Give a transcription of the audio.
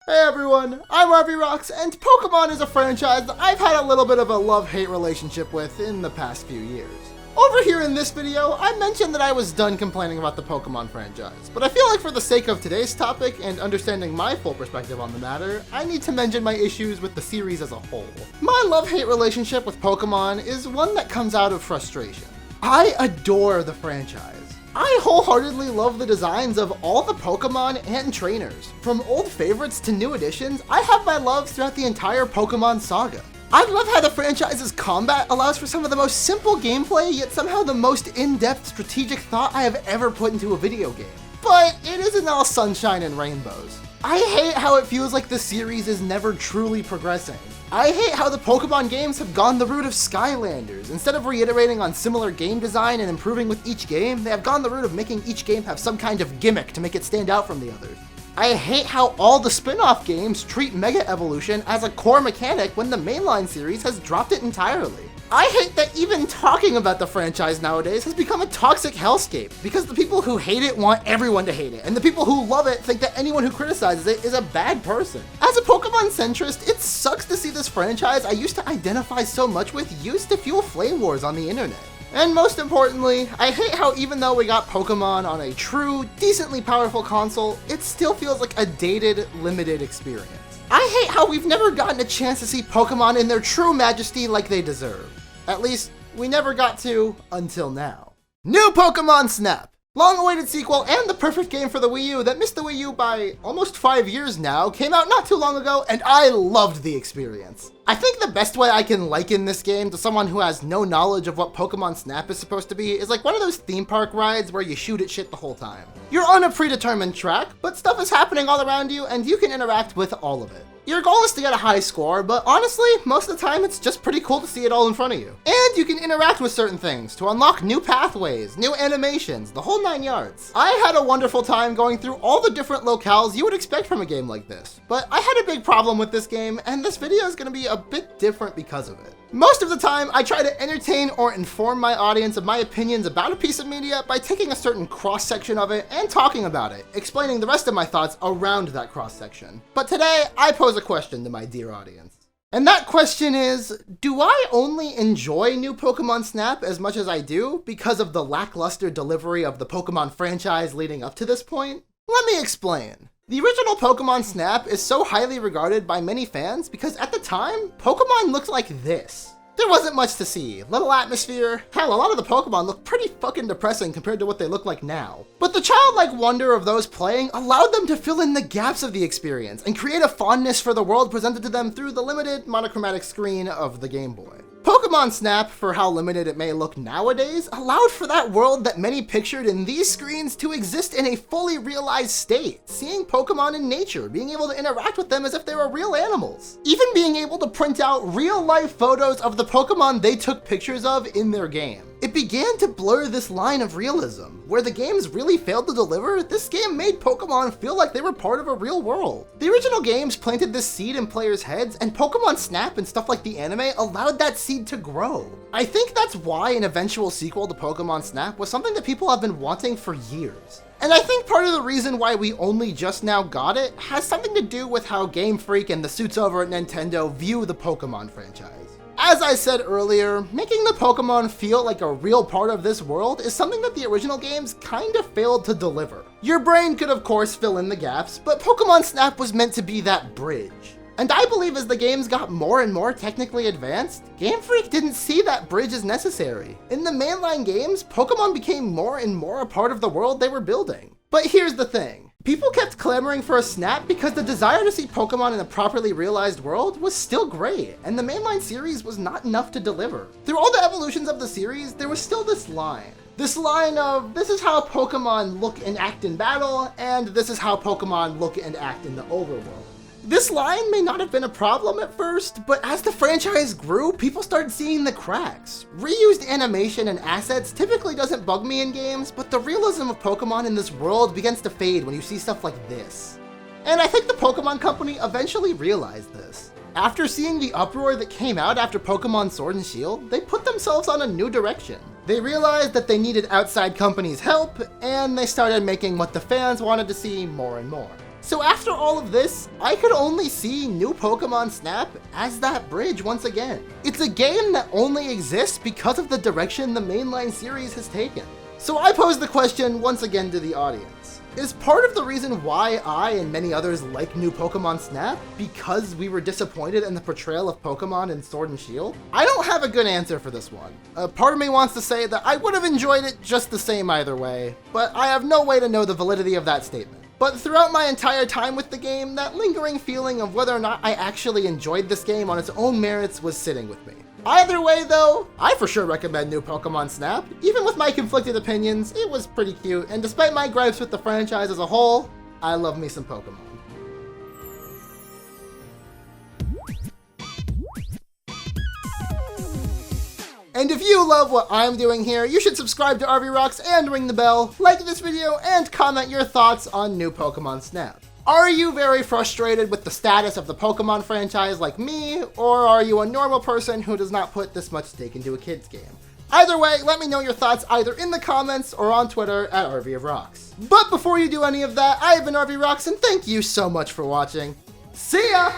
Hey everyone, I'm RVRocks, and Pokemon is a franchise that I've had a little bit of a love-hate relationship with in the past few years. Over here in this video, I mentioned that I was done complaining about the Pokemon franchise, but I feel like for the sake of today's topic and understanding my full perspective on the matter, I need to mention my issues with the series as a whole. My love-hate relationship with Pokemon is one that comes out of frustration. I adore the franchise. I wholeheartedly love the designs of all the Pokemon and trainers. From old favorites to new additions, I have my loves throughout the entire Pokemon saga. I love how the franchise's combat allows for some of the most simple gameplay, yet somehow the most in-depth strategic thought I have ever put into a video game. But it isn't all sunshine and rainbows. I hate how it feels like the series is never truly progressing. I hate how the Pokemon games have gone the route of Skylanders. Instead of reiterating on similar game design and improving with each game, they have gone the route of making each game have some kind of gimmick to make it stand out from the others. I hate how all the spin-off games treat Mega Evolution as a core mechanic when the mainline series has dropped it entirely. I hate that even talking about the franchise nowadays has become a toxic hellscape, because the people who hate it want everyone to hate it, and the people who love it think that anyone who criticizes it is a bad person. As a Pokemon centrist, it sucks to see this franchise I used to identify so much with used to fuel flame wars on the internet. And most importantly, I hate how even though we got Pokemon on a true, decently powerful console, it still feels like a dated, limited experience. I hate how we've never gotten a chance to see Pokemon in their true majesty like they deserve. At least, we never got to until now. New Pokemon Snap! Long-awaited sequel and the perfect game for the Wii U that missed the Wii U by almost 5 years now, came out not too long ago, and I loved the experience. I think the best way I can liken this game to someone who has no knowledge of what Pokemon Snap is supposed to be is like one of those theme park rides where you shoot at shit the whole time. You're on a predetermined track, but stuff is happening all around you and you can interact with all of it. Your goal is to get a high score, but honestly, most of the time it's just pretty cool to see it all in front of you. And you can interact with certain things to unlock new pathways, new animations, the whole 9 yards. I had a wonderful time going through all the different locales you would expect from a game like this, but I had a big problem with this game, and this video is going to be a bit different because of it. Most of the time, I try to entertain or inform my audience of my opinions about a piece of media by taking a certain cross-section of it and talking about it, explaining the rest of my thoughts around that cross-section. But today, I pose a question to my dear audience. And that question is, do I only enjoy new Pokemon Snap as much as I do because of the lackluster delivery of the Pokemon franchise leading up to this point? Let me explain. The original Pokemon Snap is so highly regarded by many fans because at the time, Pokemon looked like this. There wasn't much to see, little atmosphere, hell, a lot of the Pokemon look pretty fucking depressing compared to what they look like now. But the childlike wonder of those playing allowed them to fill in the gaps of the experience and create a fondness for the world presented to them through the limited monochromatic screen of the Game Boy. Pokemon Snap, for how limited it may look nowadays, allowed for that world that many pictured in these screens to exist in a fully realized state, seeing Pokemon in nature, being able to interact with them as if they were real animals, even being able to print out real-life photos of the Pokemon they took pictures of in their game. It began to blur this line of realism. Where the games really failed to deliver, this game made Pokemon feel like they were part of a real world. The original games planted this seed in players' heads, and Pokemon Snap and stuff like the anime allowed that seed to grow. I think that's why an eventual sequel to Pokemon Snap was something that people have been wanting for years. And I think part of the reason why we only just now got it has something to do with how Game Freak and the suits over at Nintendo view the Pokemon franchise. As I said earlier, making the Pokemon feel like a real part of this world is something that the original games kind of failed to deliver. Your brain could of course fill in the gaps, but Pokemon Snap was meant to be that bridge. And I believe as the games got more and more technically advanced, Game Freak didn't see that bridge as necessary. In the mainline games, Pokemon became more and more a part of the world they were building. But here's the thing. People kept clamoring for a Snap because the desire to see Pokemon in a properly realized world was still great, and the mainline series was not enough to deliver. Through all the evolutions of the series, there was still this line. This line of, this is how Pokemon look and act in battle, and this is how Pokemon look and act in the overworld. This line may not have been a problem at first, but as the franchise grew, people started seeing the cracks. Reused animation and assets typically doesn't bug me in games, but the realism of Pokemon in this world begins to fade when you see stuff like this. And I think the Pokemon Company eventually realized this. After seeing the uproar that came out after Pokemon Sword and Shield, they put themselves on a new direction. They realized that they needed outside companies' help, and they started making what the fans wanted to see more and more. So after all of this, I could only see New Pokemon Snap as that bridge once again. It's a game that only exists because of the direction the mainline series has taken. So I pose the question once again to the audience. Is part of the reason why I and many others like New Pokemon Snap because we were disappointed in the portrayal of Pokemon in Sword and Shield? I don't have a good answer for this one. Part of me wants to say that I would have enjoyed it just the same either way, but I have no way to know the validity of that statement. But throughout my entire time with the game, that lingering feeling of whether or not I actually enjoyed this game on its own merits was sitting with me. Either way though, I for sure recommend New Pokemon Snap. Even with my conflicted opinions, it was pretty cute, and despite my gripes with the franchise as a whole, I love me some Pokemon. And if you love what I'm doing here, you should subscribe to RVRocks and ring the bell, like this video, and comment your thoughts on New Pokemon Snap. Are you very frustrated with the status of the Pokemon franchise like me, or are you a normal person who does not put this much stake into a kid's game? Either way, let me know your thoughts either in the comments or on Twitter at RVRocks. But before you do any of that, I have been RVRocks, and thank you so much for watching. See ya!